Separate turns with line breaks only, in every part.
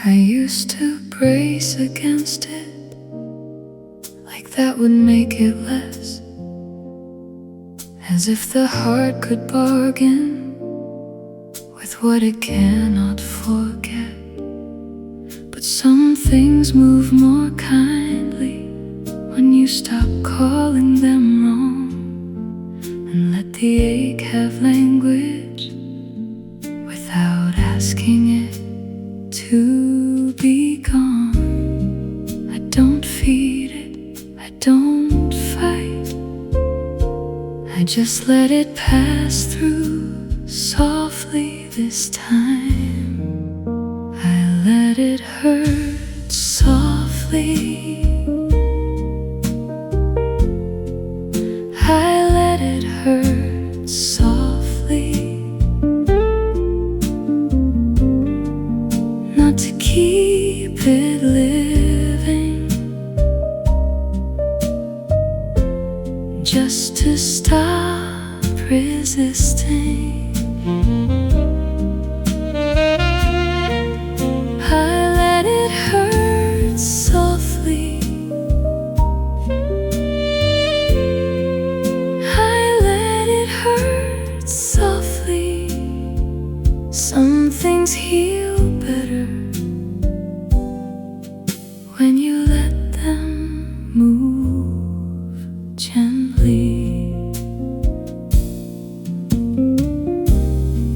I used to brace against it, like that would make it less, as if the heart could bargain with what it cannot forget. But some things move more kindly when you stop calling them wrong and let the ache have language without asking it to be gone. I don't feed it, I don't fight, I just let it pass through softly this time. I let it hurt softly, I let it hurt softly, not to keep it living, just to stop resisting. I let it hurt softly, I let it hurt softly. Some things heal better when you let them move gently.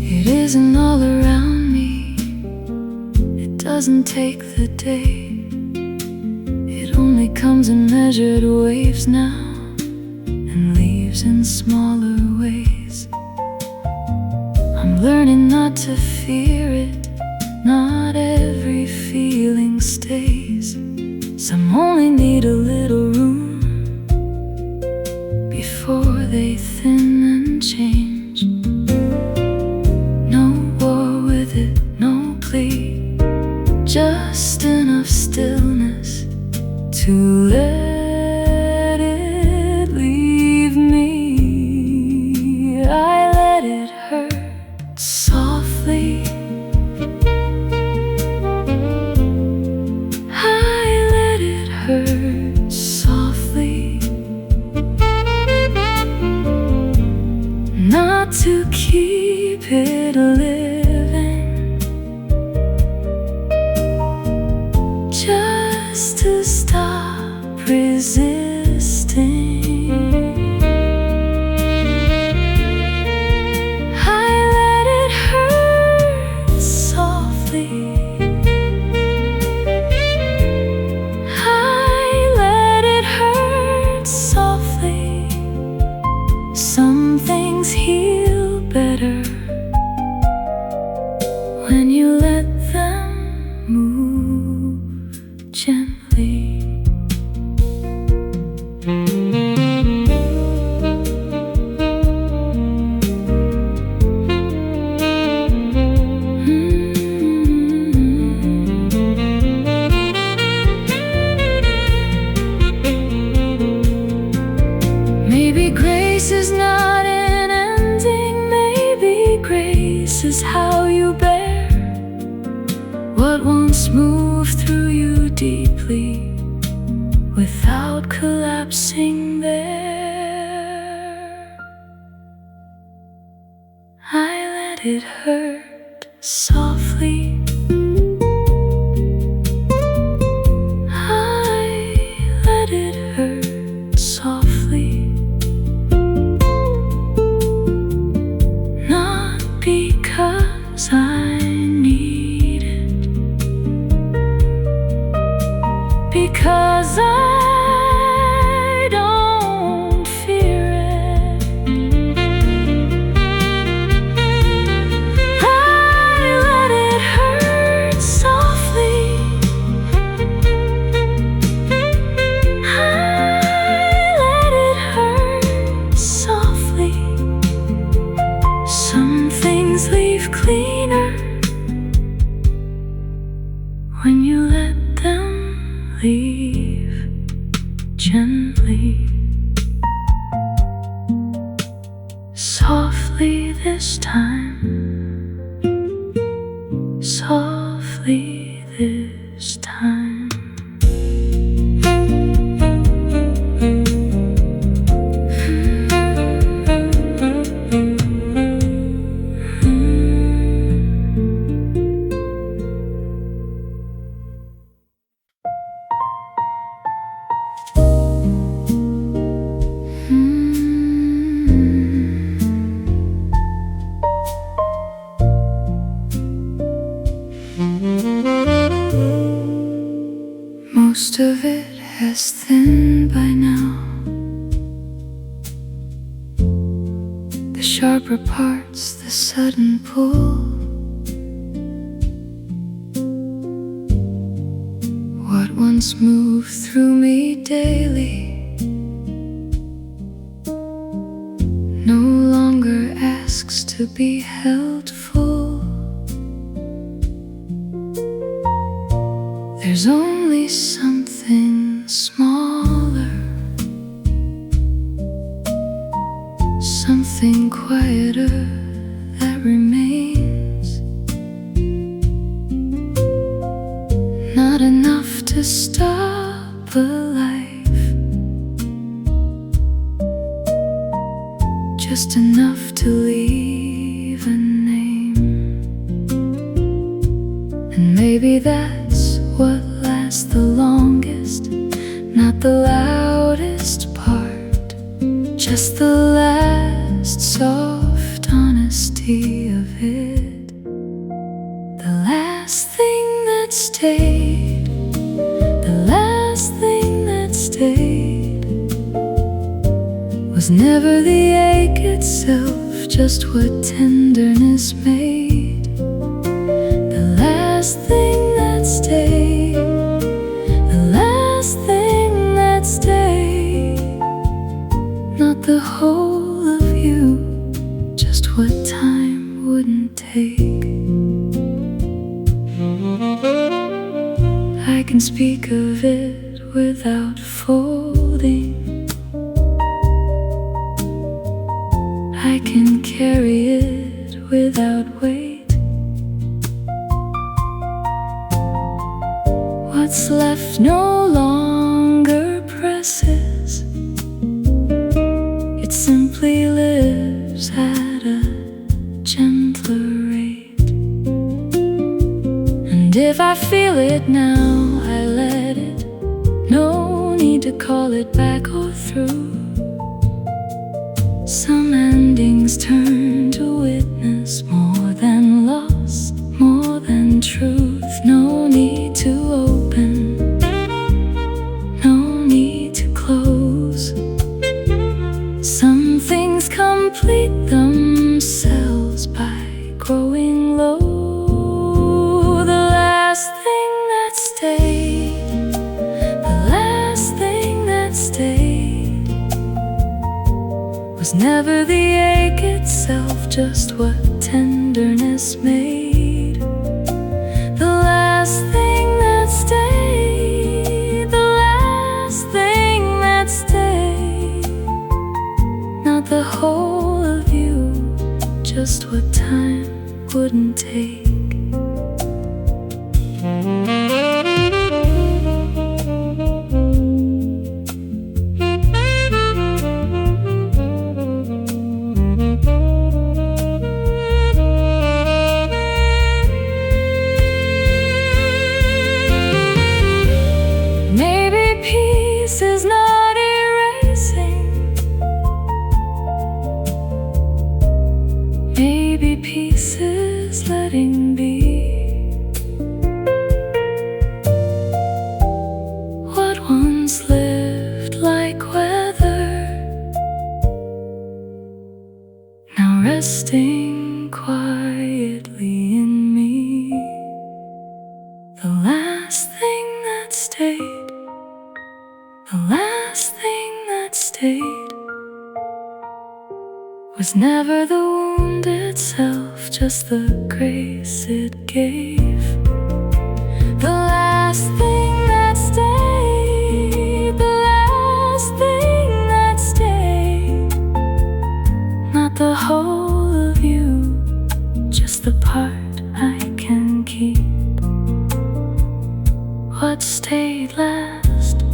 It isn't all around me, it doesn't take the day, it only comes in measured waves now and leaves in smaller ways. I'm learning not to fear it, not every feeling stays. Some only need a little room before they thin and change. No war with it, no plea, just enough stillness to let it leave me. I let it hurt softly, I let it hurt softly, not to keep it living, just to stop resisting. I let it hurt softly, I let it hurt softly. Some things heal better when you let them move gently. Maybe grace is not an ending, maybe grace is how you bear what once moved through you deeply without collapsing there. I let it hurt softly, I let it hurt softly, not because I need it, because I don't fear it. I let it hurt softly, I let it hurt softly. Some things leave cleaner when you let them leave gently. Softly this time, softly this time. Most of it has thinned by now. The sharper parts, the sudden pull. What once moved through me daily no longer asks to be held full. There's only something smaller, something quieter that remains. Not enough to stop a life, just enough to leave a name. And maybe that's what lasts the longest, not the loudest part, just the last soft honesty of it. The last thing that stayed, the last thing that stayed was never the ache itself, just what tenderness made. The last thing that stayed, the last thing that stayed, not the whole of you, just what time wouldn't take. I can speak of it without folding, I can carry it without weight. What's left no longer presses, it simply lives at a gentler rate. And if I feel it now, I let it, no need to call it back or through. Some endings turn to witness more than loss, more than truth. No need to open, no need to close. Some things complete themselves by growing low. The last thing that stayed, the last thing that stayed was never the ache itself, just what tenderness made. The last thing that stayed, the last thing that stayed, not the whole of you, just what time wouldn't take. Maybe peace is not erasing, maybe peace is letting be. What once lived like weather, now resting quietly in me. The last thing that stayed, the last thing that stayed was never the wound itself, just the grace it gave. The last thing that stayed, the last thing that stayed, not the whole of you, just the part I can keep. What stayed last?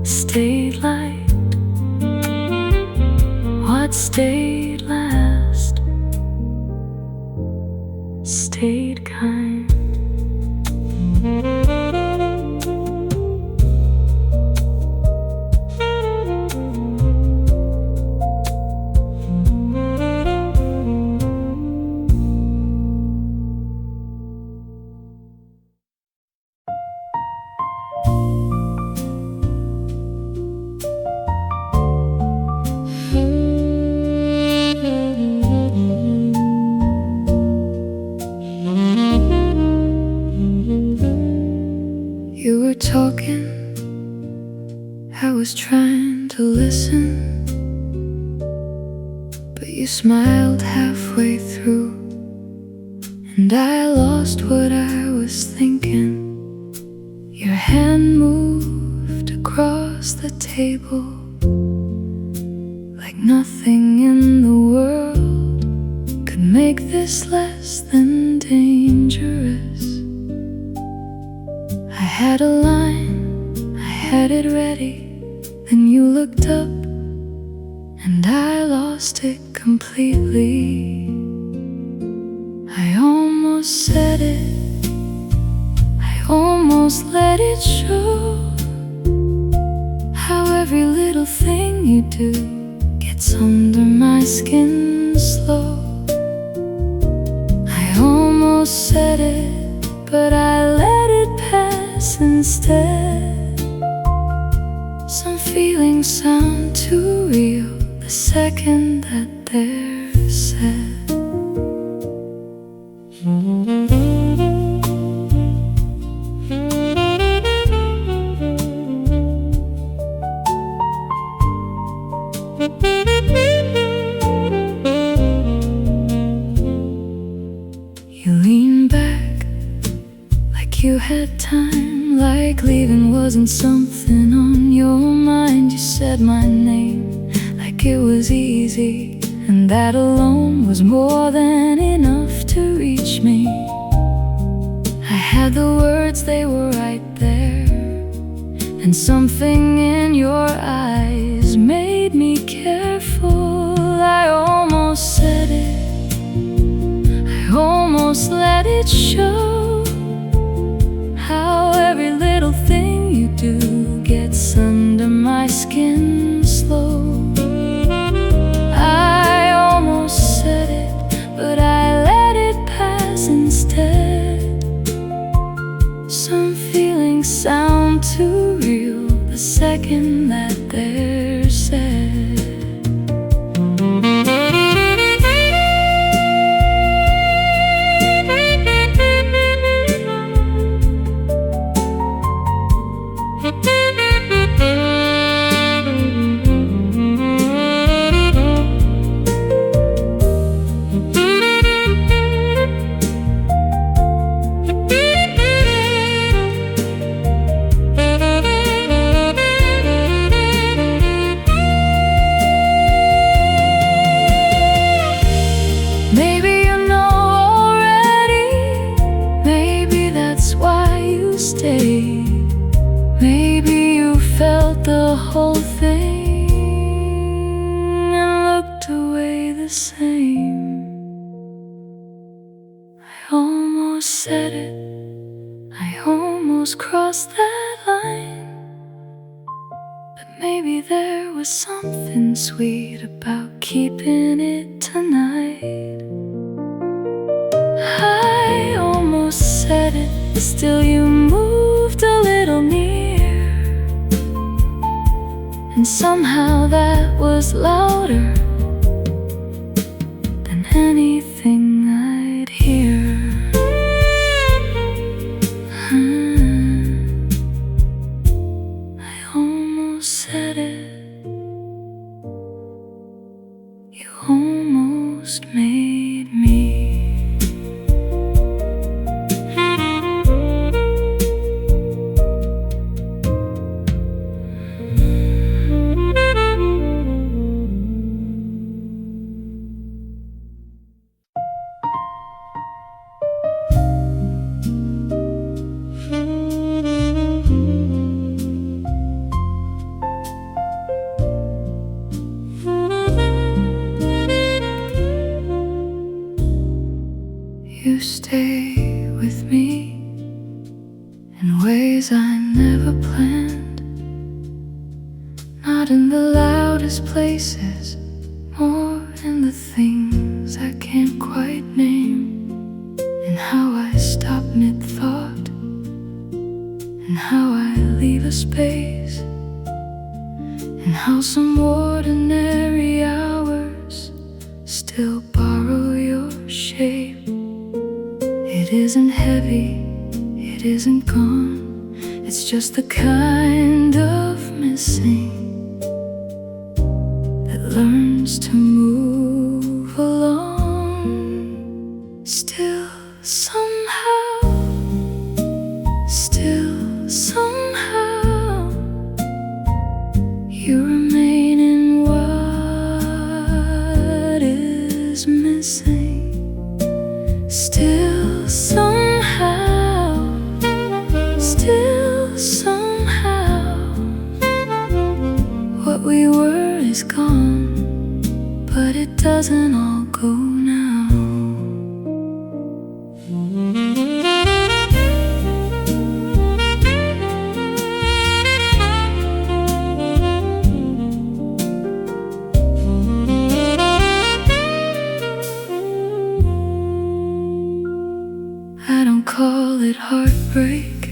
Stayed light. What stayed last? Stayed kind. You were talking, I was trying to listen, but you smiled halfway through, and I lost what I was thinking. Your hand moved across the table like nothing in the world could make this less than dangerous. I had a line, I had it ready, then you looked up and I lost it completely. I almost said it, I almost let it show how every little thing you do gets under my skin slow. I almost said it, but I let it pass instead. Some feelings sound too real the second that they're said. You lean back like you had time, like leaving wasn't something on your mind. You said my name like it was easy, and that alone was more than enough to reach me. I had the words, they were right there, and something in your eyes made me careful. I almost said it, I almost let it show how every little thing you do gets under my skin slow. I almost said it, but I let it pass instead. Some feelings sound too real the second that they're said. Maybe you know already, maybe that's why you stayed. Maybe you felt the whole thing and looked away the same. I almost said it, I almost crossed that line, but maybe there was something sweet about keeping it tonight. I almost said it, still you moved a little near, and somehow that was louder than anything I'd hear. I almost said it, you almost made me. with me in ways I never planned. Not in the loudest places, more in the things I can't quite name, in how I stop mid-thought, and how I leave a space, and how some ordinary hours still borrow your shape. It isn't heavy, it isn't gone, it's just the kind of missing that learns to move along. Still somehow, you remain in what is missing. Still somehow, what we were is gone, but it doesn't all go now. I don't call it heartbreak,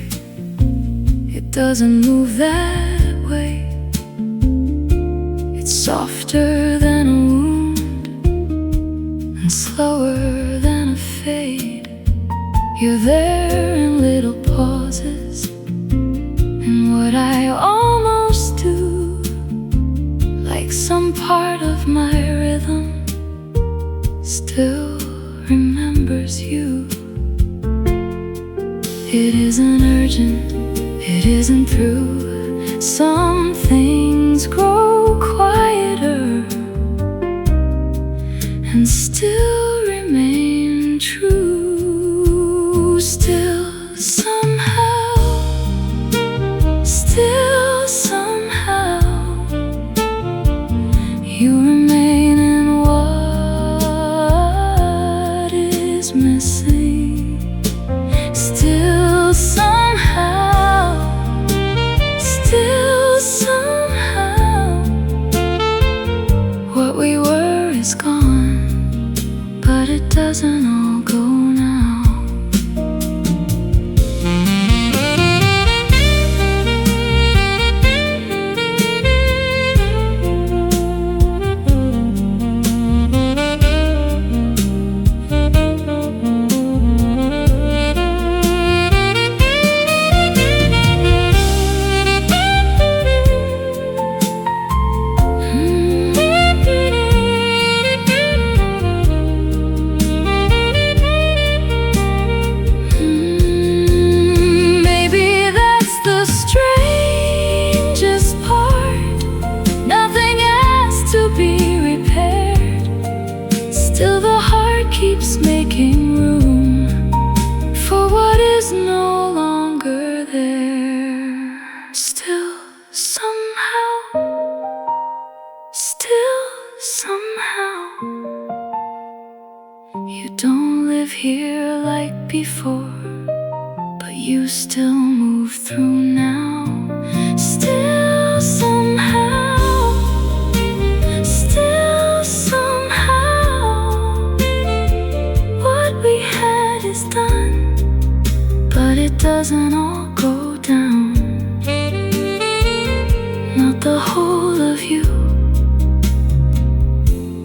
it doesn't move that way. It's softer than a wound and slower than a fade. You're there in little pauses, in what I almost do, like some part of my rhythm still remembers you. It isn't urgent, it isn't through. Some things grow quieter and still remain true. Still somehow, you remain in what is missing. Still somehow, what we were is gone, but it doesn't all go now. Still the heart keeps making room for what is no longer there. Still somehow, you don't live here like before, but you still move through now. Still somehow, is done, but it doesn't all go down. Not the whole of you,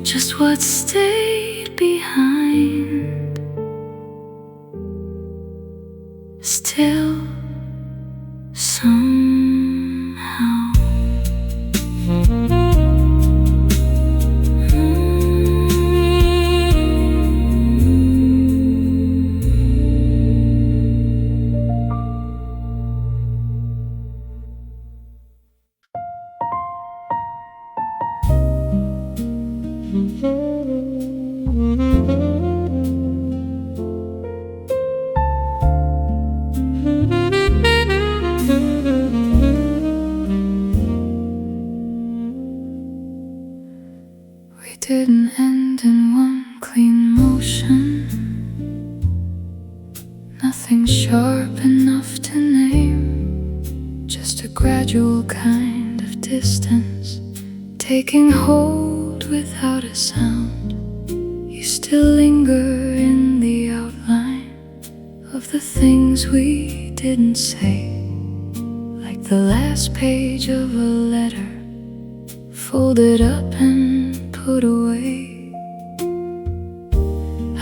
just what stayed behind. Still somehow. Nothing sharp enough to name, just a gradual kind of distance, taking hold without a sound. You still linger in the outline of the things we didn't say, like the last page of a letter, folded up and put away.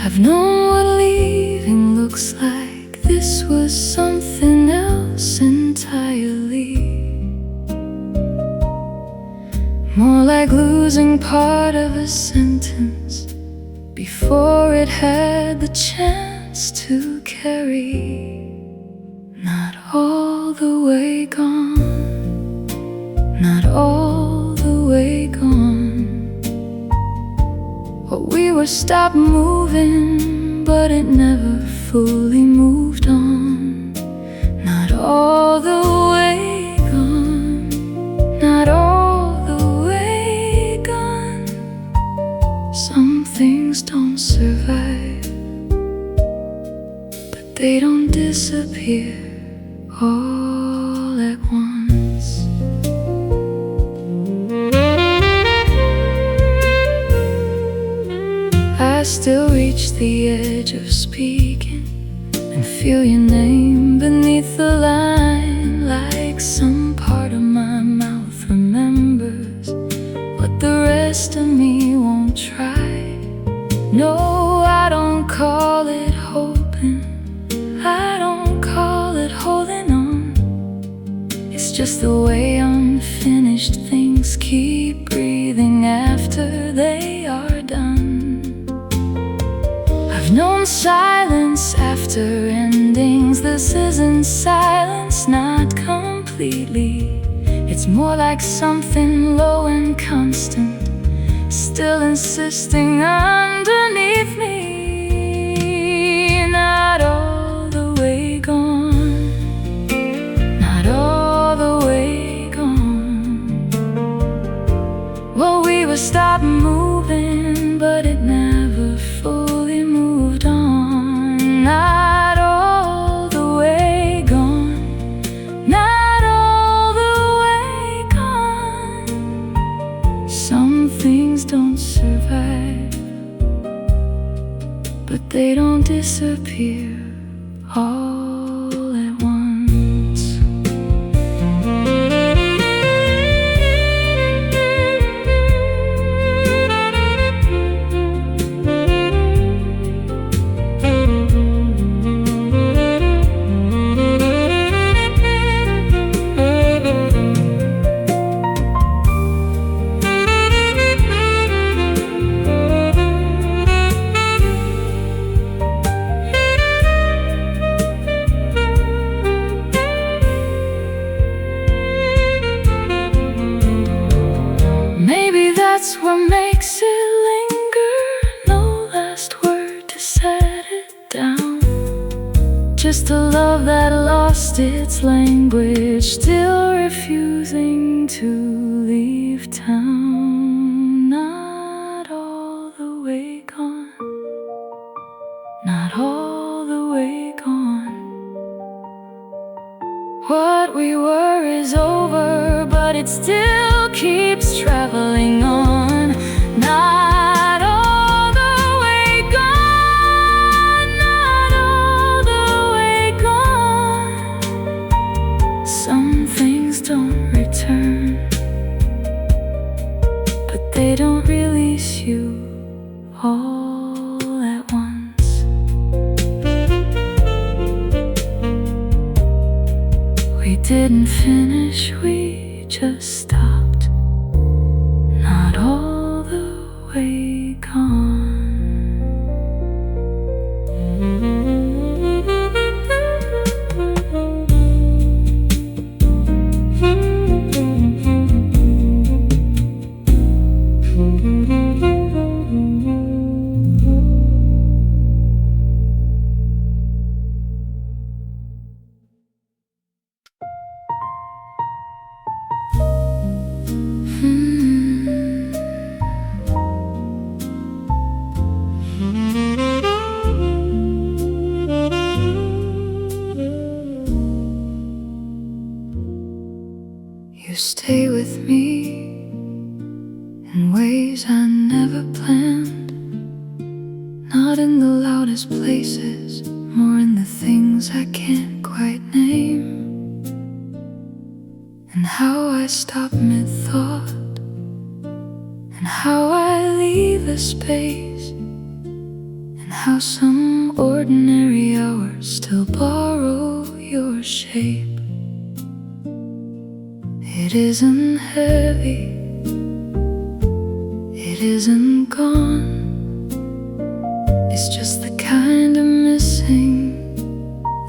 I've known what leaving looks like. This was something else entirely, more like losing part of a sentence before it had the chance to carry. Not all the way gone, not all the way gone. But we were stopped moving, but it never fully moved on. Not all the way gone, not all the way gone. Some things don't survive, but they don't disappear all at once. I still reach the edge of speaking and feel your name beneath the line, like some part of my mouth remembers, but the rest of me won't try. No, I don't call it hoping, I don't call it holding on. It's just the way unfinished things keep breathing after they are done. I've known silence after endings. This isn't silence, not completely. It's more like something low and constant, still insisting underneath me. Not all the way gone, not all the way gone. Well, we were stopped moving, but it never fully moved on. Not all the way gone, not all the way gone. Some things don't survive, but they don't disappear all at once. That's what makes it linger. No last word to set it down. Just a love that lost its language, still refusing to leave town. Not all the way gone, not all the way gone. What we were is over, but it still keeps traveling on. Not all the way gone, not all the way gone. Some things don't return, but they don't release you all at once. We didn't finish, we just stopped. Not all the way gone. You stay with me in ways I never planned, not in the loudest places, more in the things I can't quite name. And how I stop mid-thought, and how I leave a space, and how some ordinary hours still borrow your shape. It isn't heavy, it isn't gone. It's just the kind of missing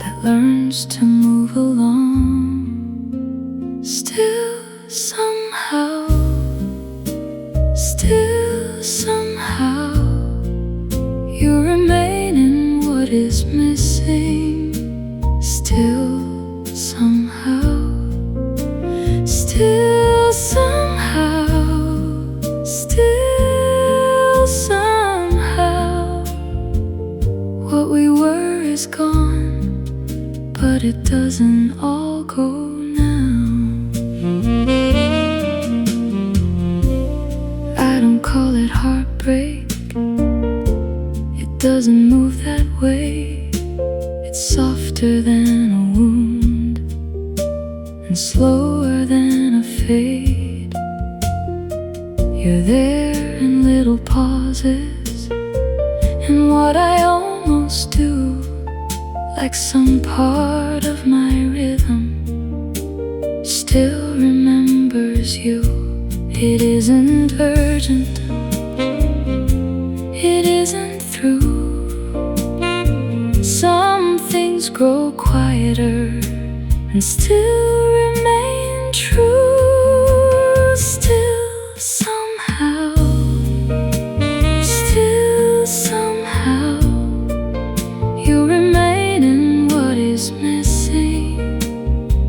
that learns to move along. Still somehow, you remain in what is missing. Still somehow, what we were is gone, but it doesn't all go now. I don't call it heartbreak, it doesn't move that way. It's softer than a wound and slower than a fade. You're there in little pauses, and what I almost do, like some part of my rhythm, still remembers you. It isn't urgent, it isn't through. Some things grow quieter and still remain true. Still somehow, you remain in what is missing.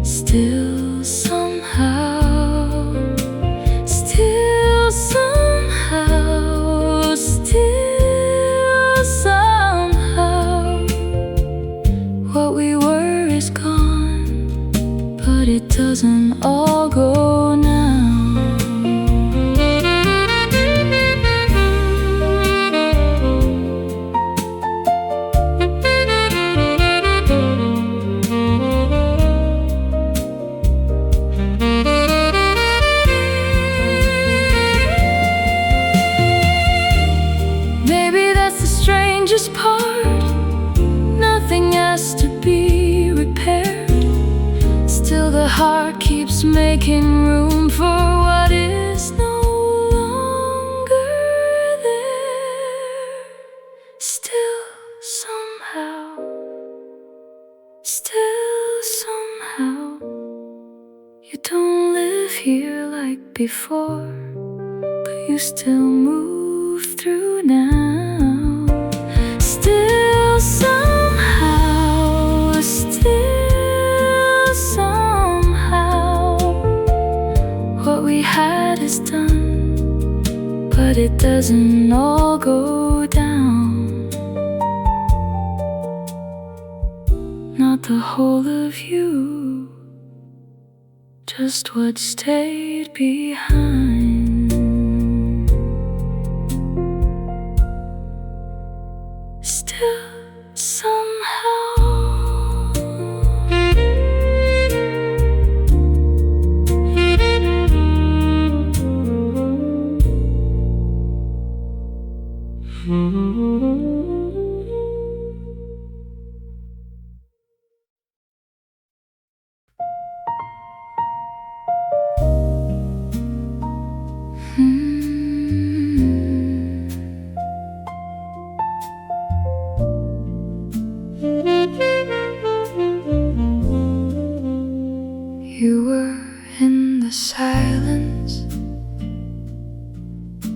Still somehow, what we were is gone, but it doesn't all go now. Maybe that's the strangest part. Nothing has to be repaired. Still the heart keeps making room for what is no longer there. Still somehow, you don't live here like before, but you still move through now. Still somehow, what we had is done, but it doesn't all go down. Not the whole of you, just what stayed behind. Still somehow, you were in the silence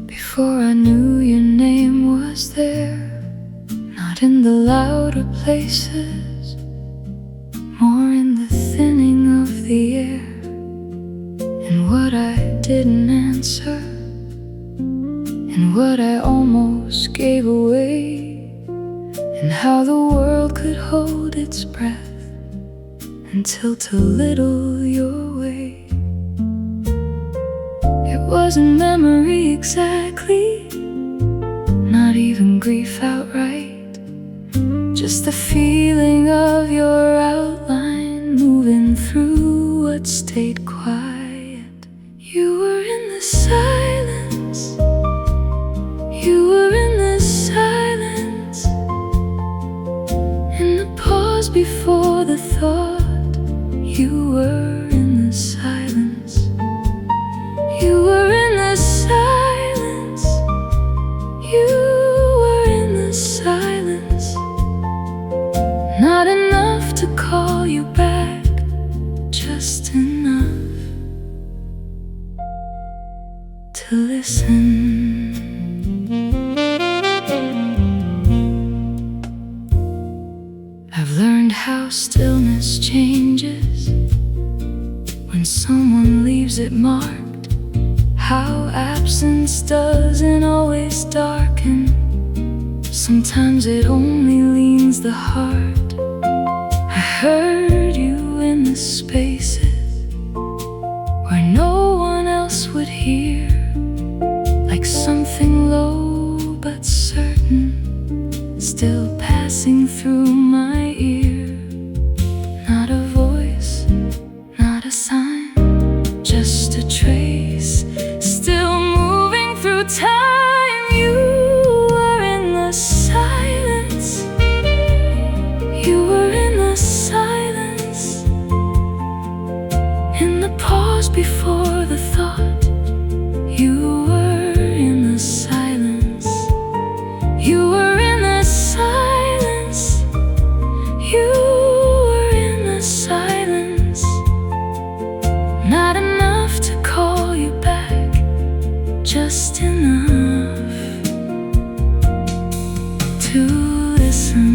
before I knew your name was there. Not in the louder places, more in the thinning of the air. And what I didn't answer, and what I almost gave away, and how the world could hold its breath and tilt a little your way. wasn't memory exactly, not even grief outright, just the feeling of your outline moving through what stayed quiet. You were in the silence, you were in the silence, in the pause before the thought. You were in the silence, you were in the silence, you were in the silence. Not enough to call you back, just enough to listen. I've learned how stillness changes when someone leaves it marked, how absence doesn't always darken, sometimes it only leans the heart. I heard you in the spaces where no one else would hear, like something low but certain, still passing through my ear. Not a voice, not a sign, just a trace, still moving through time. You were in the silence, you were in the silence, in the pause before the thought. You were in the silence, you were in the silence, you were in the silence. Not enough to call you back, just enough to listen.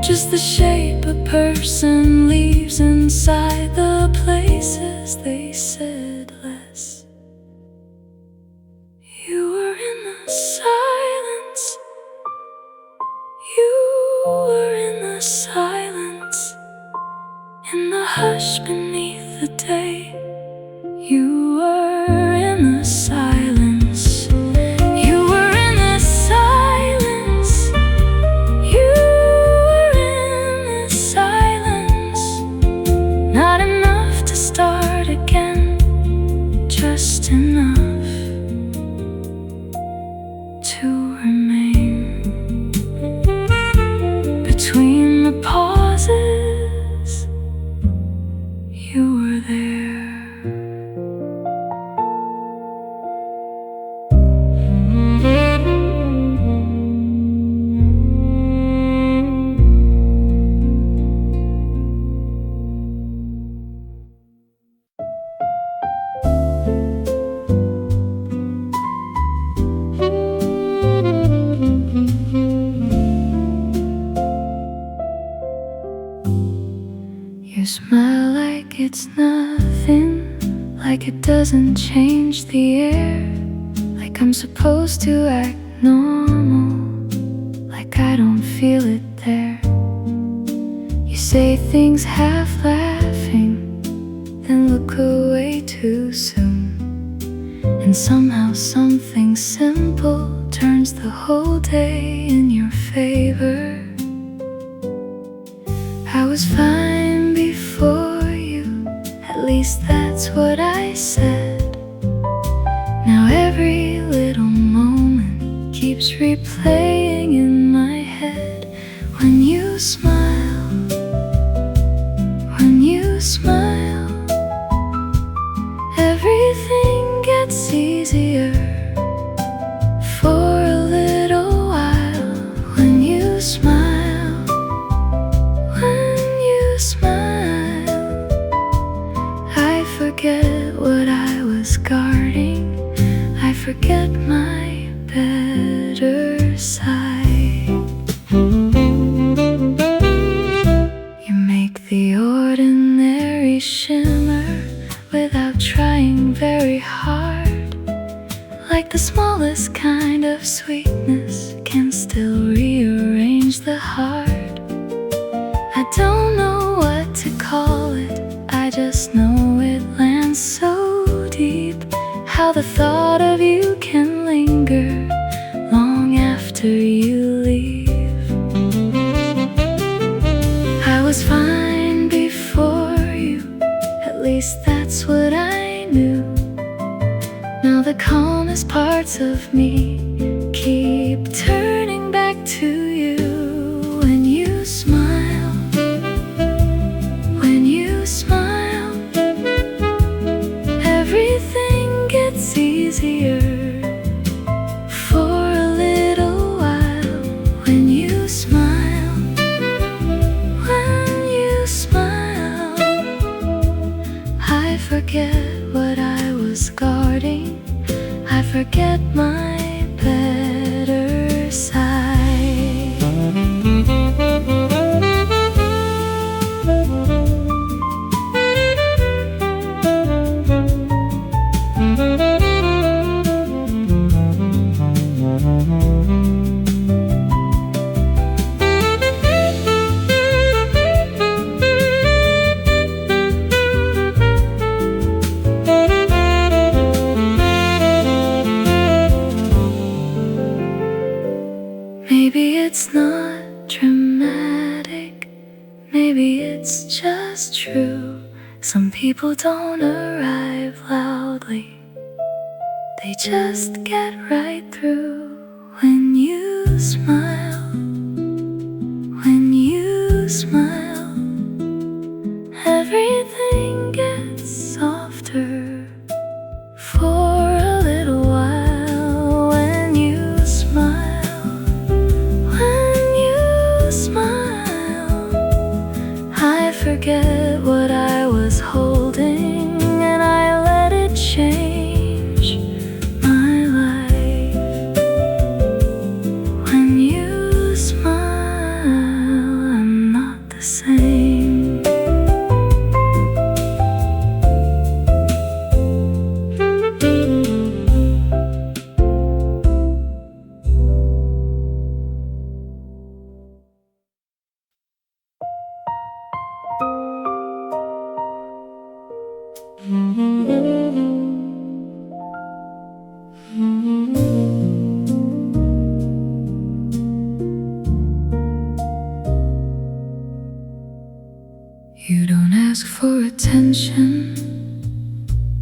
Just the shape a person leaves inside the places they said less. You were in the silence, you were in the silence, in the hush beneath the day. You were in the silence, you were in the silence, you were in the silence. Not enough to start again, just enough to remain. Between the pauses, you were there. You smile like it's nothing, like it doesn't change the air, like I'm supposed to act normal, like I don't feel it there. You say things half laughing, then look away too soon, and somehow something simple turns the whole day in your favor. I was fine before you, at least that's what I said. Now every little moment keeps replaying in my head. When you smile, when you smile, everything gets easier for a little while. When you smile, kind of sweetness can still rearrange the heart. I don't know what to call it, I just know it lands so deep. How the thought of you can linger long after you leave. I was fine before you, at least that's what I knew. Now the calmest parts of me keep turning back to you. When you smile, when you smile, everything gets easier for a little while. When you smile, when you smile, I forget what I was guarding, I forget my better side. Maybe it's not dramatic, maybe it's just true. Some people don't arrive loudly, they just get right through. When you smile, when you smile, everything gets softer for a little while. When you smile, I forget what I was holding, and I let it change my life. When you smile, I'm not the same. You don't ask for attention,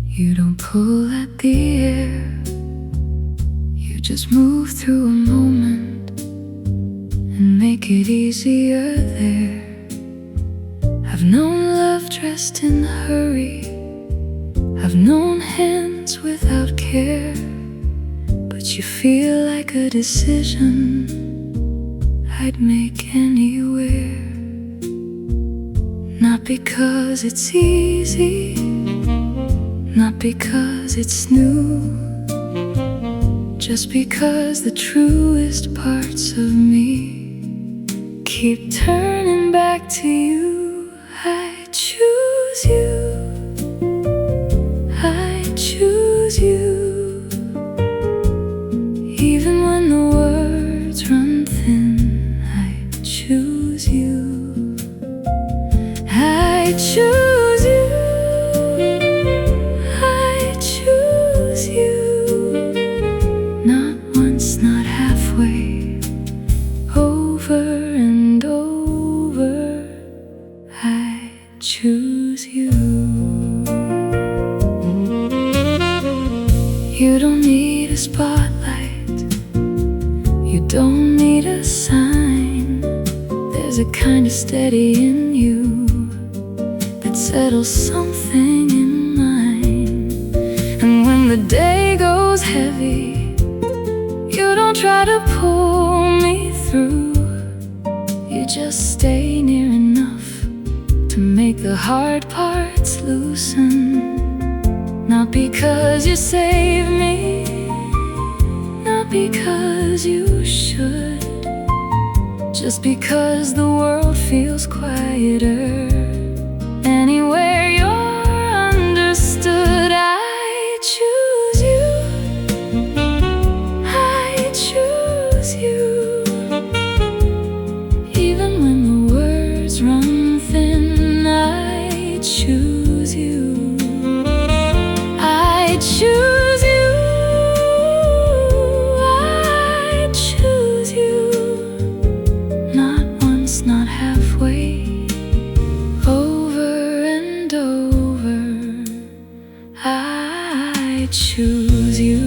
you don't pull at the air, you just move through a moment and make it easier there. I've known love dressed in a hurry, I've known hands without care, but you feel like a decision I'd make anywhere. Not because it's easy, not because it's new, just because the truest parts of me keep turning back to you. I choose you, I choose you, even when the words run thin. I choose you, I choose you, I choose you. Not once, not halfway, over and over, I choose you. You don't need a spotlight, you don't need a sign. There's a kind of steady in you that settles something in mine. And when the day goes heavy, you don't try to pull me through, you just stay near enough to make the hard parts loosen. Not because you save me, not because you should, just because the world feels quieter anywhere you're understood. I choose you, I choose you. Even when the words run thin, I choose you. I choose you. I choose you. Not once, not halfway, over and over, I choose you.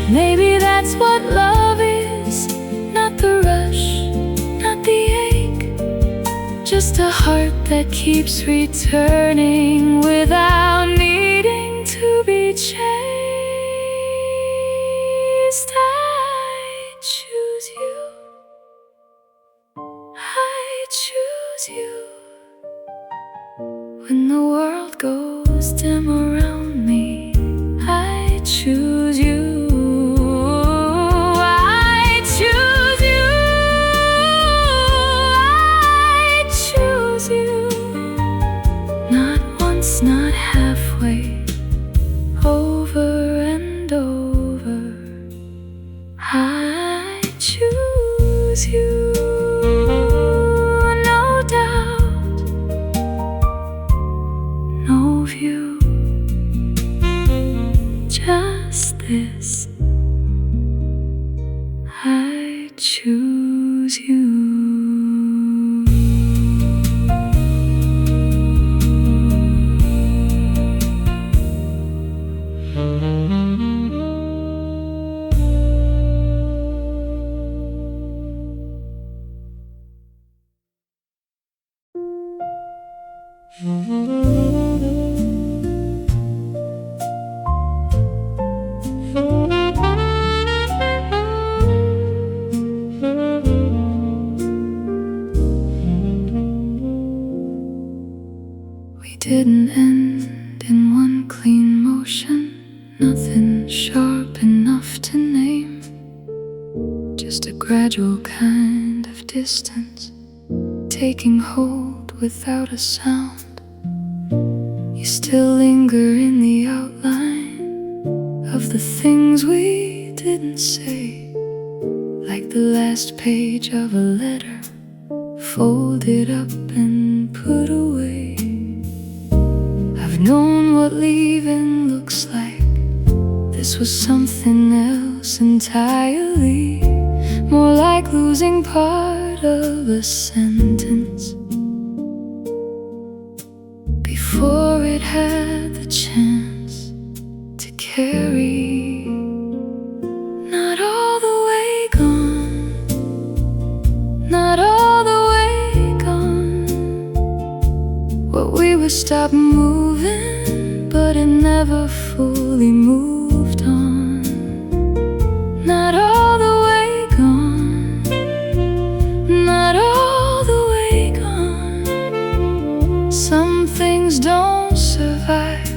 Maybe that's what love is, not the rush, not the ache, just a heart that keeps returning without needing to be chased. I choose you. I choose you. When the world goes dim around me, I choose you. Not halfway, over and over, I choose you. No doubt, no view, just this, I choose you. We didn't end in one clean motion, nothing sharp enough to name, just a gradual kind of distance, taking hold without a sound. You still linger in the outline of the things we didn't say, like the last page of a letter, folded up and put away. I've known what leaving looks like. This was something else entirely, more like losing part of a sentence before it had the chance to carry. Not all the way gone, not all the way gone. What we were stopped moving, but it never fully moved on. Not all the way gone, not all the way gone. Some things don't survive,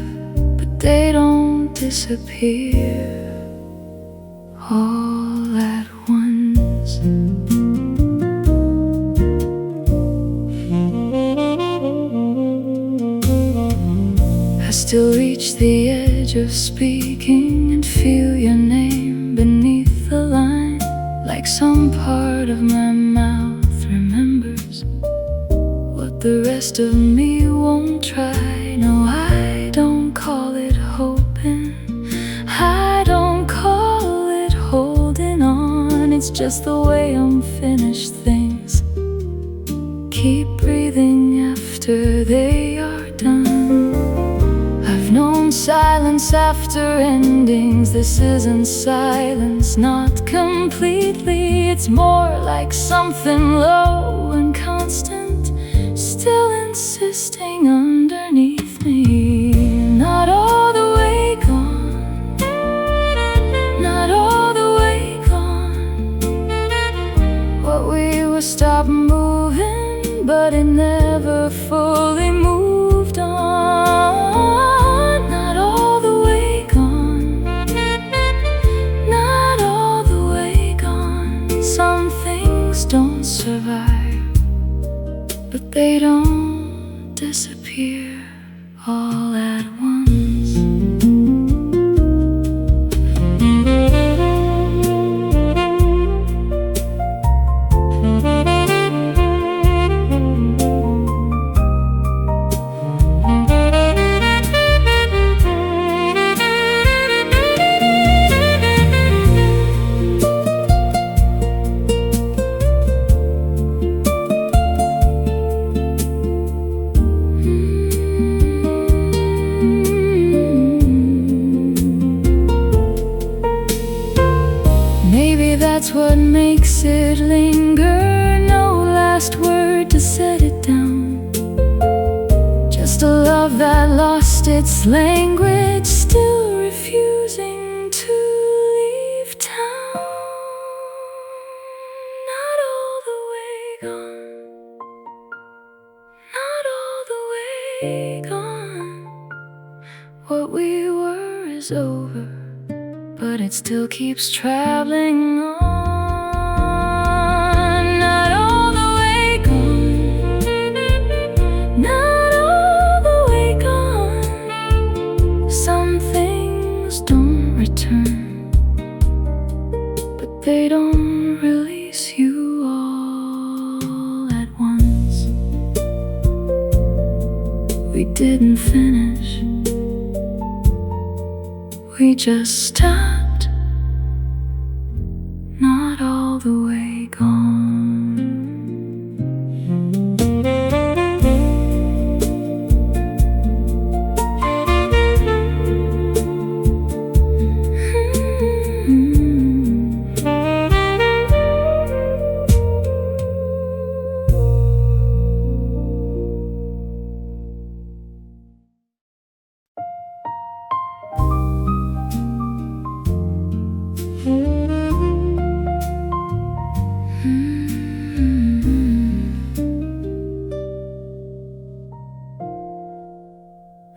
but they don't disappear all at once. I still reach the edge of speaking and feel your name beneath the line, like some part of my mouth remembers what the rest of me won't try. No, I don't call it hoping, I don't call it holding on. It's just the way unfinished things keep breathing after they are done. I've known silence after endings. This isn't silence, not completely. It's more like something low and constant, still insisting underneath me. Not all the way gone, not all the way gone. What we were stopped moving, but it never fully moved on. Not all the way gone, that's what makes it linger. No last word to set it down, just a love that lost its language, still refusing to leave town. Not all the way gone, not all the way gone. What we were is over, but it still keeps traveling on. Not all the way gone, not all the way gone. Some things don't return, but they don't release you all at once. We didn't finish, we just stopped. Not all the way gone.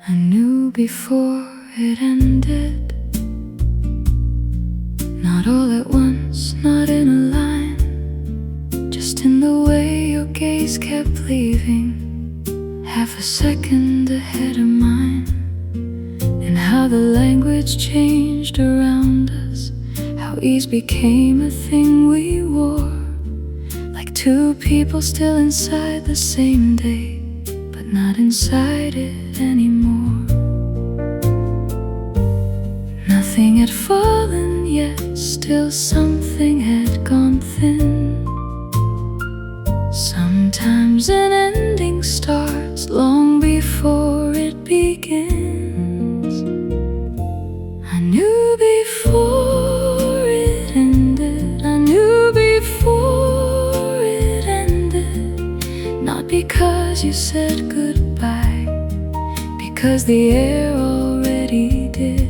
I knew before it ended, not all at once, not in a line, just in the way your gaze kept leaving, half a second ahead of mine. And how the language changed around us, how ease became a thing we wore, like two people still inside the same day, but not inside it anymore. Nothing had fallen yet, still something had gone thin. Sometimes an ending starts long before it begins. I knew before it ended, I knew before it ended. Not because you said goodbye, because the air already did.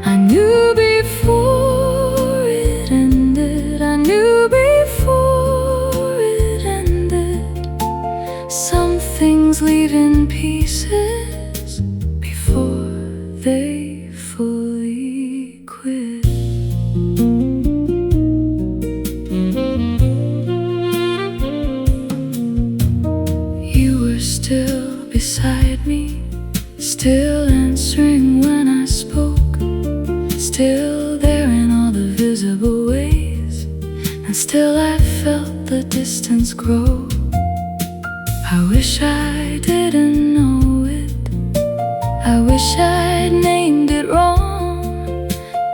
I knew before it ended, I knew before it ended. Some things leave in pieces before they fully quit. You were still beside me, still answering when I spoke, still there in all the visible ways, and still I felt the distance grow. I wish I didn't know it, I wish I'd named it wrong,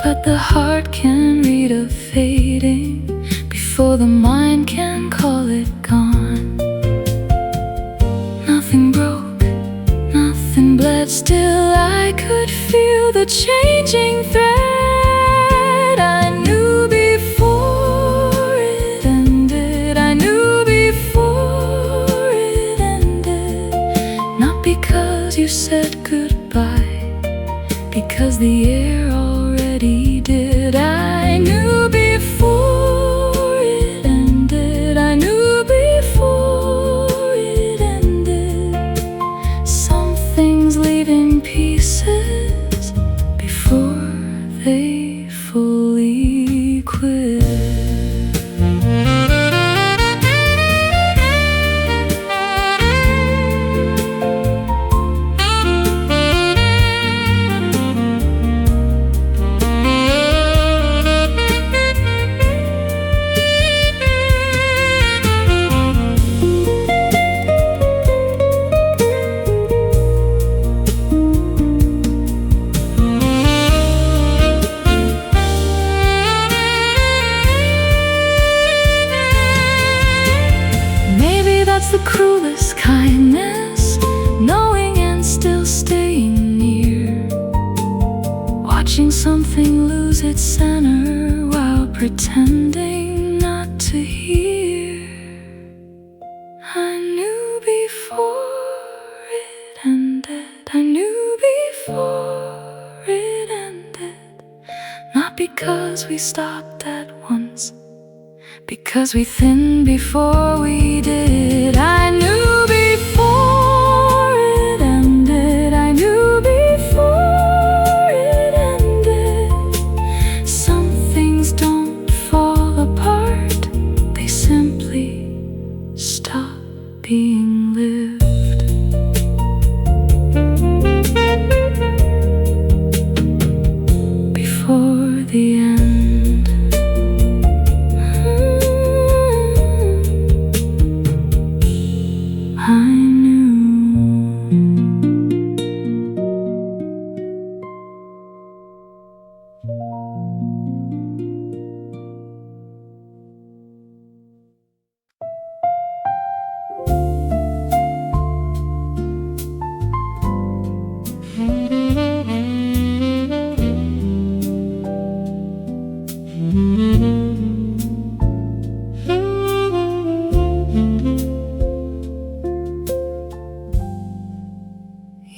but the heart can read a fading before the mind can call it gone. Nothing broke, nothing bled, still I could feel the changing thread. I knew before it ended, I knew before it ended. Not because you said goodbye, because the air already did. I knew before it ended, I knew before it ended. Some things leave in pieces before they fully quit. That's the cruelest kindness, knowing and still staying near, watching something lose its center while pretending because we stopped at once, because we thinned before we did. I knew before it ended, I knew before it ended. Some things don't fall apart, they simply stop being lived. Before the end, I knew.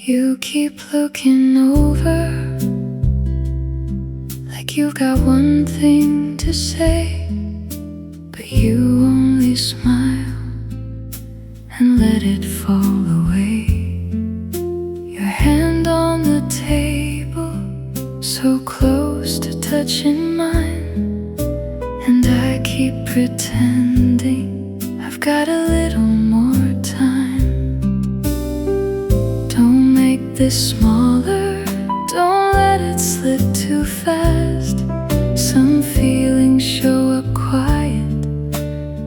You keep looking over like you've got one thing to say, but you only smile and let it fall away. Your hand on the table, so close to touching mine, and I keep pretending I've got a little more time. Don't make this smaller, don't let it slip too fast. Some feelings show up quiet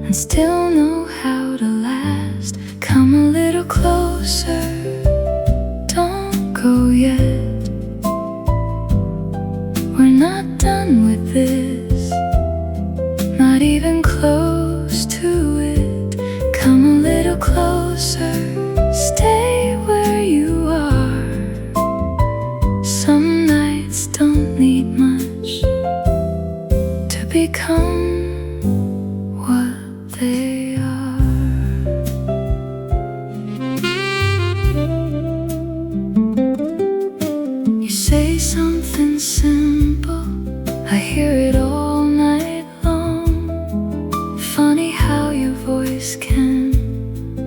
and still know how to last. Come a little closer, don't go yet. We're not done with this, not even close to it. Come a little closer, stay where you are. Some nights don't need much to become what they are. You say something simple, I hear it all night long. Funny how your voice can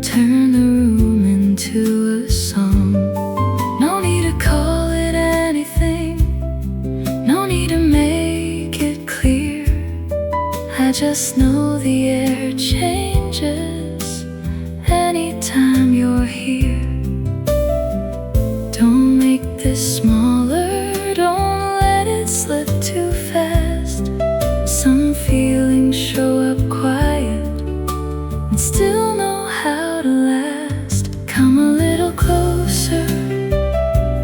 turn the room into a song. No need to call it anything, no need to make it clear. I just know the air changes anytime you're here. Don't make this smaller, don't let it slip too fast. Some feelings show up quiet and still know how to last. Come a little closer,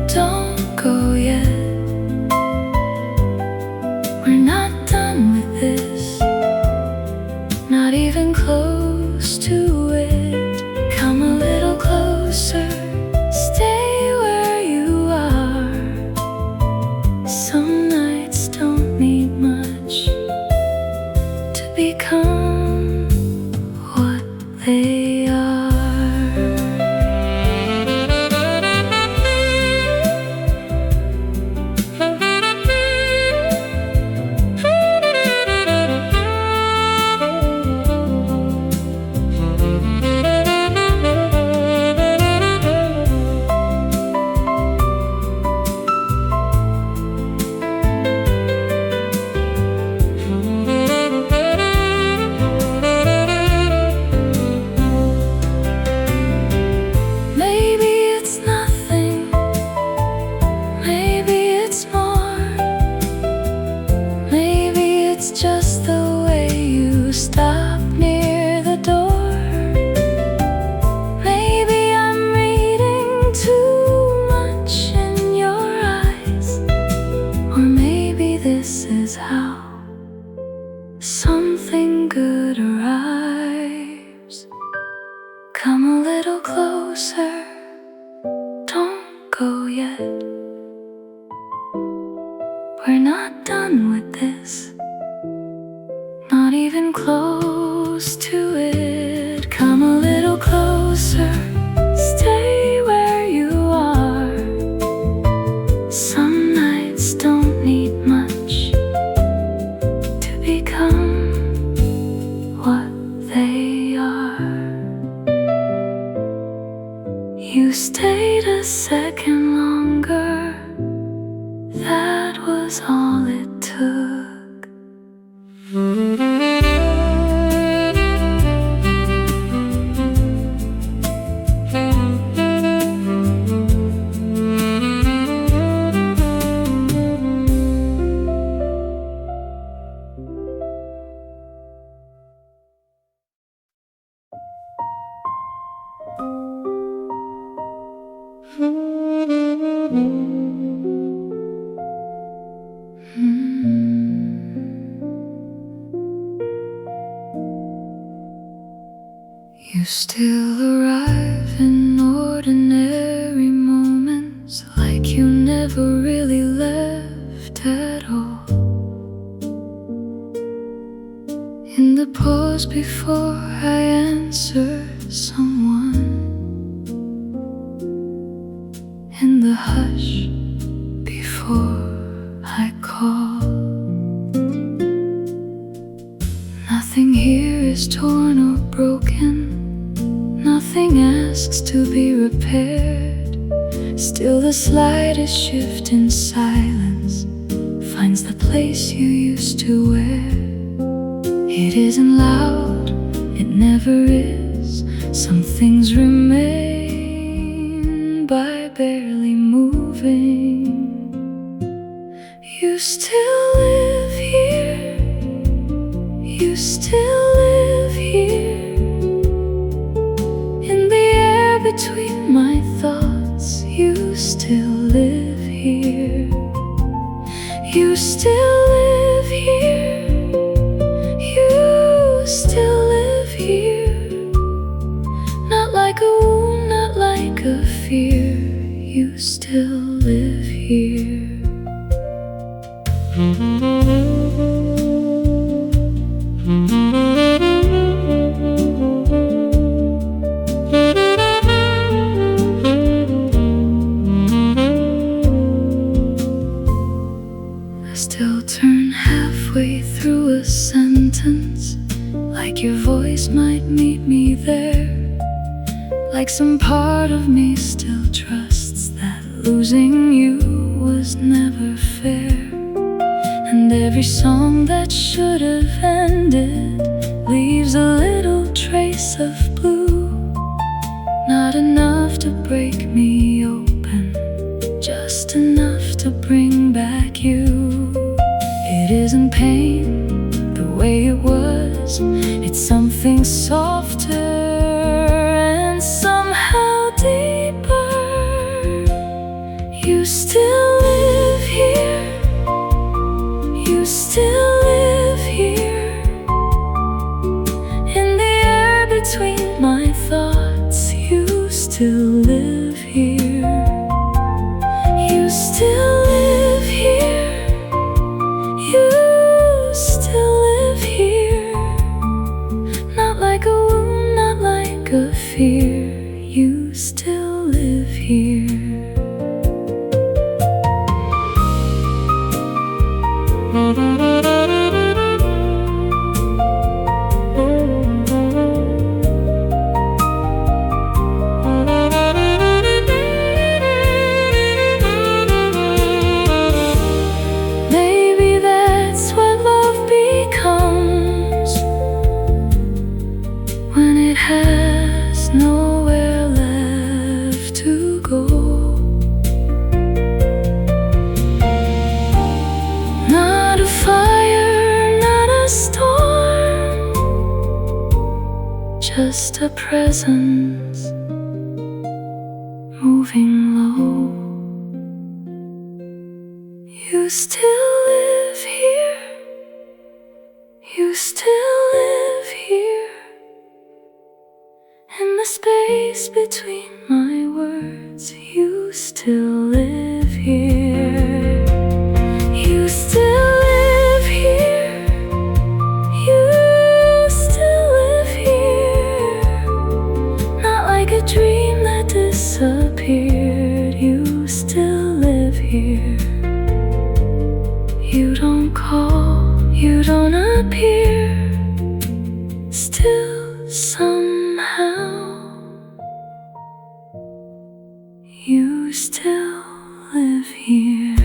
don't go yet. We're not done with this, not even close to it. Come a little closer, stay where you are. Some nights don't need much to become what they are. it took. You still arrive in ordinary moments, like you never really left at all. In the pause before I answer someone, in the hush before I call. Nothing here is torn or broken, nothing asks to be repaired. Still the slightest shift in silence finds the place you used to wear. It isn't loud, it never is. Some things remain by barely moving. You still live here, you still live here, in the air between my thoughts. You still live here, you still live here, you still live here. Not like a wound, not like a fear. You still live here. I still turn halfway through a sentence, like your voice might meet me there. Like some part of me still trusts that losing you was never fair. And every song that should have ended leaves a little trace of blue. Not enough to break me open, just enough to bring back you. It isn't pain the way it was, it's something softer and somehow deeper. You still live here, you still live here, in the air between my thoughts. You still live here, you still live here, you still live here. Not like a wound, not like a fear. You still live here. Maybe that's what love becomes, when it has nowhere left to go. Not a fire, not a storm, just a presence moving low. You still live here, you still live here, in the space between my words. You still live here, you still live here, you still live here. Not like a dream that disappeared. You still live here. You don't call, you don't appear, still somehow you still live here.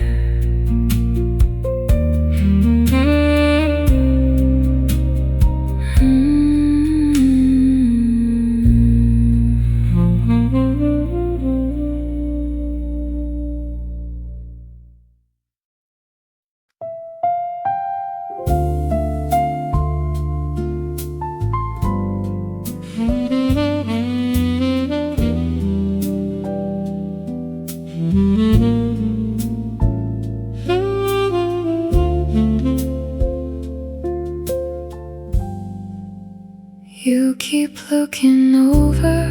You keep looking over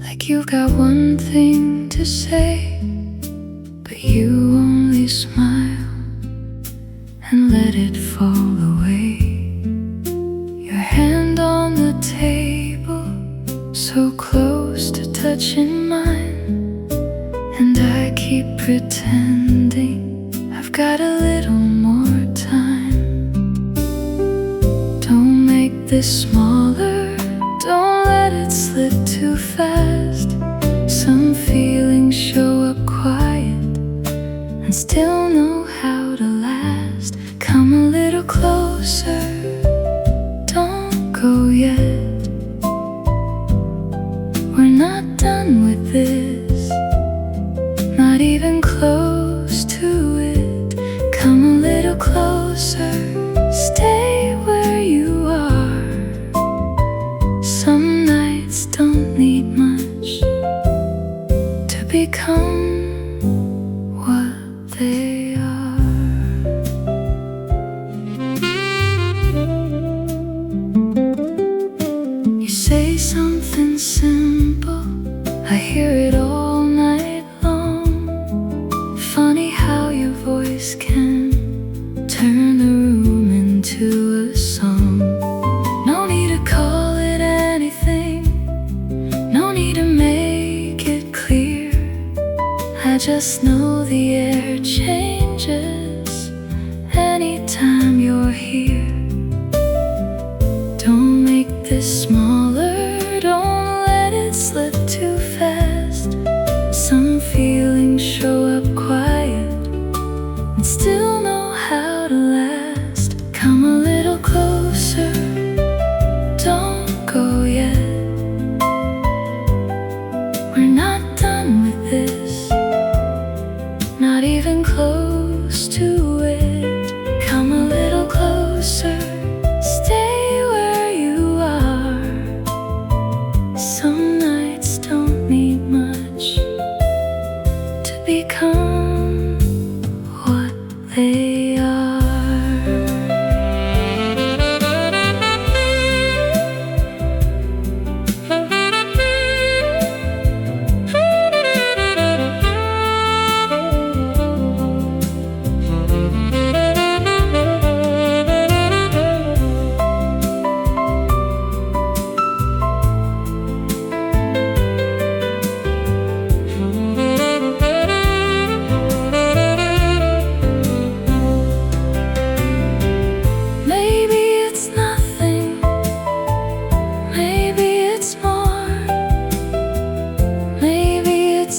like you've got one thing to say, but you only smile and let it fall away. Your hand on the table, so close to touching mine, and I keep pretending I've got a little more time. Don't make this smaller, don't let it slip too fast. Some feelings show up quiet and still know how to last. Come a little closer, don't go yet. We're not done with this, not even close to it. Come a little closer, stay where you are. Some nights don't need much to become what they are. You say something simple, I hear it all night long. Funny how your voice can turn the room into a song. No need to call it anything, no need to make it clear. I just know the air changes anytime you're here. Don't make this smaller, don't let it slip too fast. Some feelings show up quiet and still know how to last. Come a little closer, don't go yet. We're not done with this, not even close to it. Come a little closer, stay where you are. Some nights don't need much to become what they are.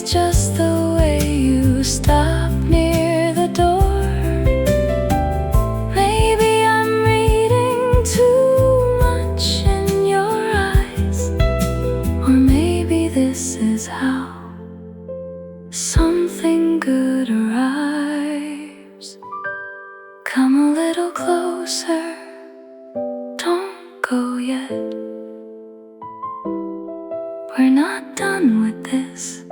Just the way you stop near the door. Maybe I'm reading too much in your eyes, or maybe this is how something good arrives. Come a little closer, don't go yet. We're not done with this,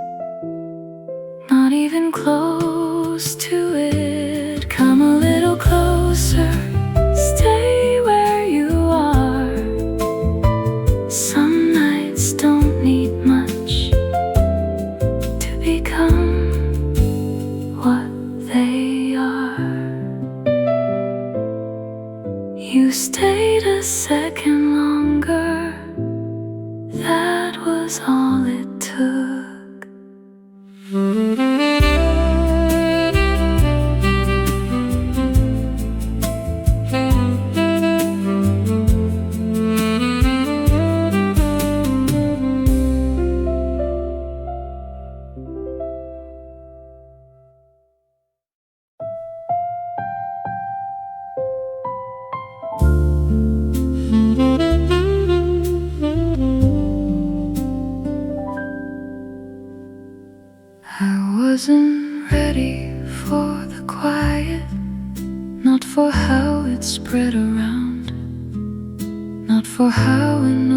not even close to it. Come a little closer, stay where you are. Some nights don't need much to become what they are. You stayed a second longer, that was all it took. I wasn't ready for the quiet, not for how it spread around, not for how an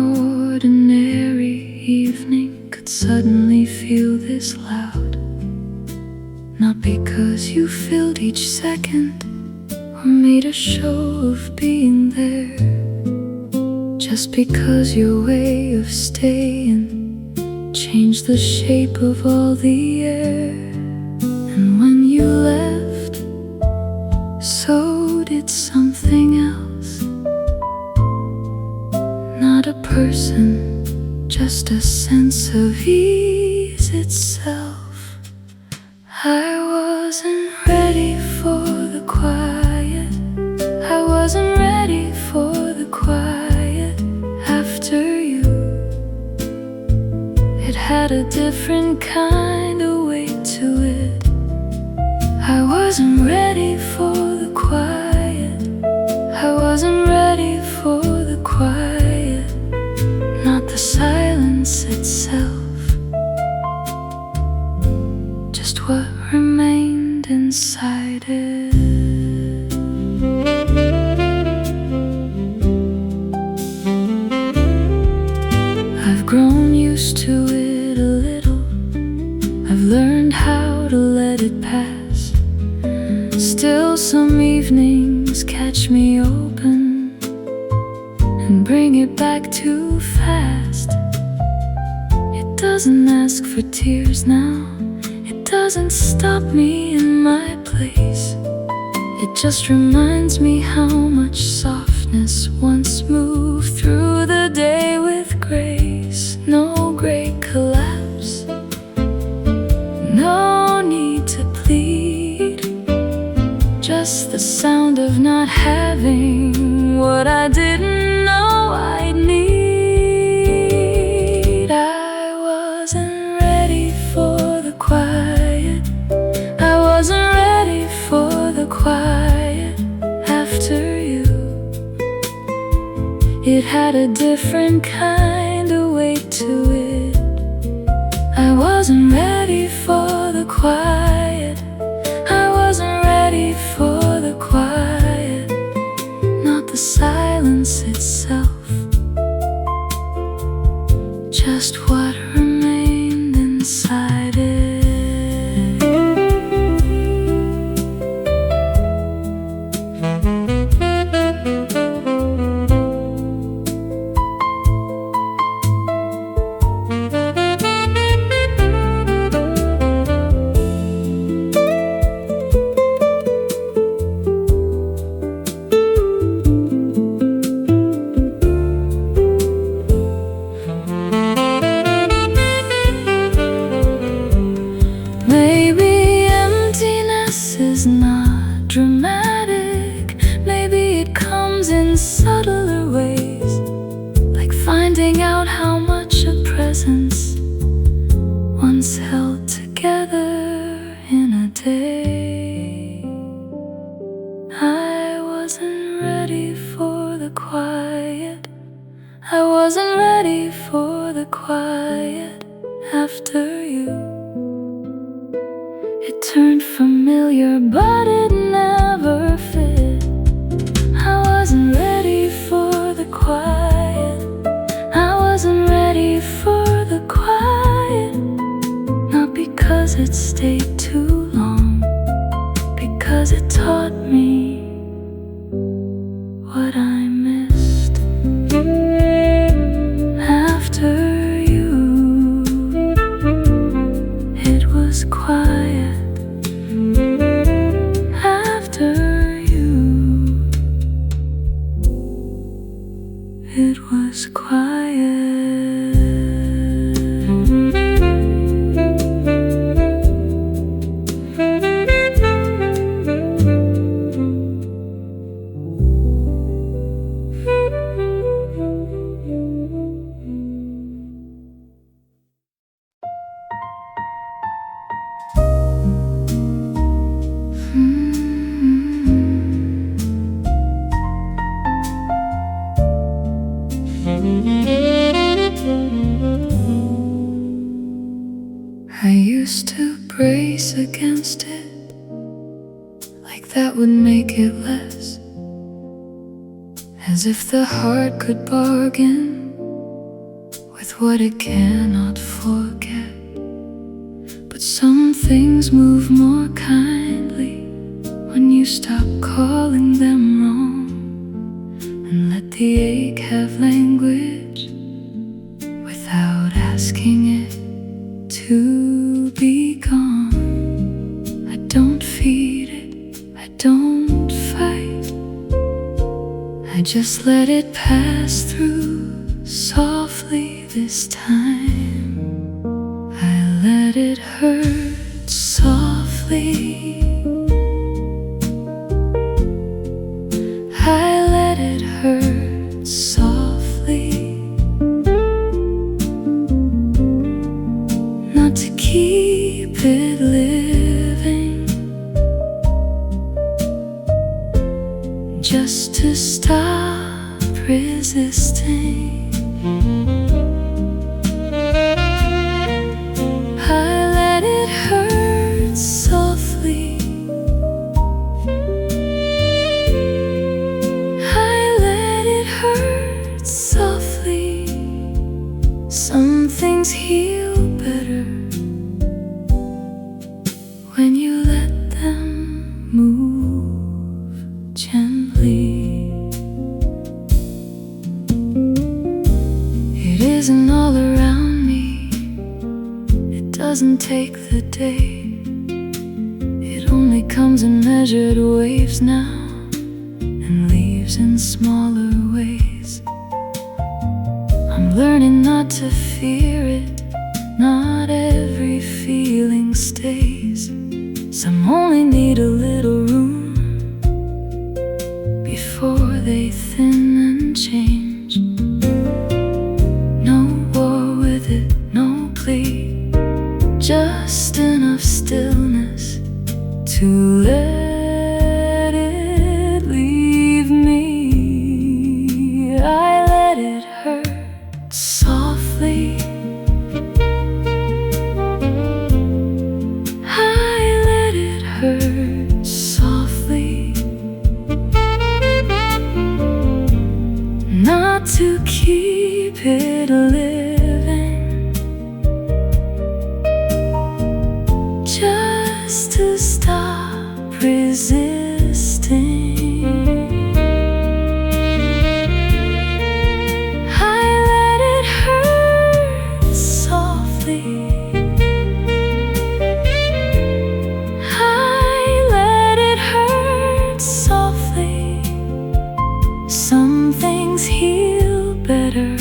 ordinary evening could suddenly feel this loud. Not because you filled each second or made a show of being there, Just because your way of staying changed the shape of all the air. And when you left, so did something else. Not a person, just a sense of ease itself. I wasn't ready for the quiet. I wasn't ready for the quiet after you. It had a different kind of weight to it. I wasn't ready for the quiet. I wasn't ready for the quiet, not the silence itself, just what remained inside it. I've grown used to it a little. I've learned how to let it pass. Still some evenings catch me open and bring it back too fast. It doesn't ask for tears now. It doesn't stop me in my place. It just reminds me how much softness once moved through the day with grace. No great collapse, no need to plead, just the sound of not having what I didn't know I'd need. I wasn't ready for the quiet. I wasn't ready for the quiet after you. It had a different kind of weight to it. I wasn't ready for the quiet. I wasn't ready for the quiet, not the silence itself, just what remained inside it. Maybe emptiness is not dramatic. Maybe it comes in subtler ways, like finding out how much a presence once held together in a day. I wasn't ready for the quiet. I wasn't ready for the quiet after you. It turned familiar, but it never fit. I wasn't ready for the quiet. I wasn't ready for the quiet, not because it stayed too long, because it taught me what I missed after you. It was quiet after you. It was quiet. I used to brace against it, like that would make it less, as if the heart could bargain with what it cannot forget. But some things move more kindly when you stop calling them wrong and let the ache have language I just let it pass through softly this time. I let it hurt softly. I let it hurt softly. Not to keep it living, just to stop resisting. I let it hurt softly. I let it hurt softly. Some things heal better when you let them move gently. It isn't all around me, it doesn't take the day. It only comes in measured waves now, and leaves in smaller ways. I'm learning not to fear it, not every feeling stays. Some only need a little room before they thin and change. No war with it, no plea, just enough stillness to let it leave me. I let it hurt softly. I let it hurt softly. Not to keep it living, just to stop resisting. I let it hurt softly. I let it hurt softly. Some things heal better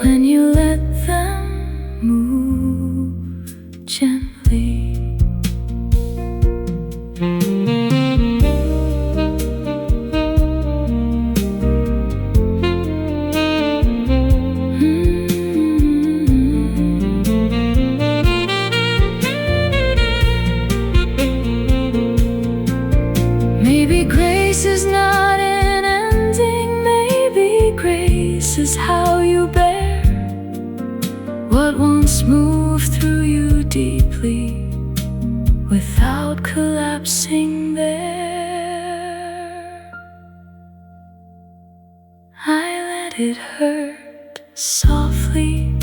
when you let them move gently. Maybe grace is not an ending, maybe grace is how you bear what once moved through you deeply without collapsing there. I let it hurt softly.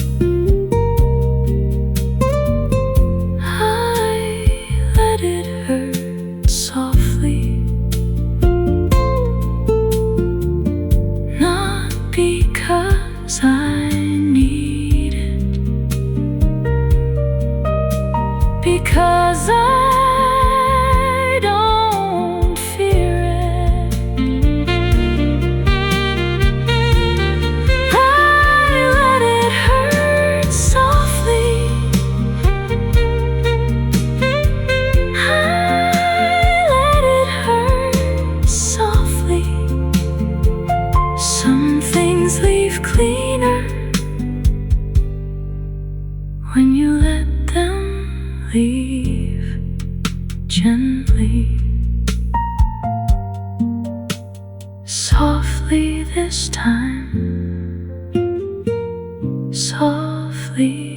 I let it hurt softly. Not because I need it, because I don't fear it. I let it hurt softly. I let it hurt softly. Some things leave cleaner when you let them leave gently. Softly this time, softly.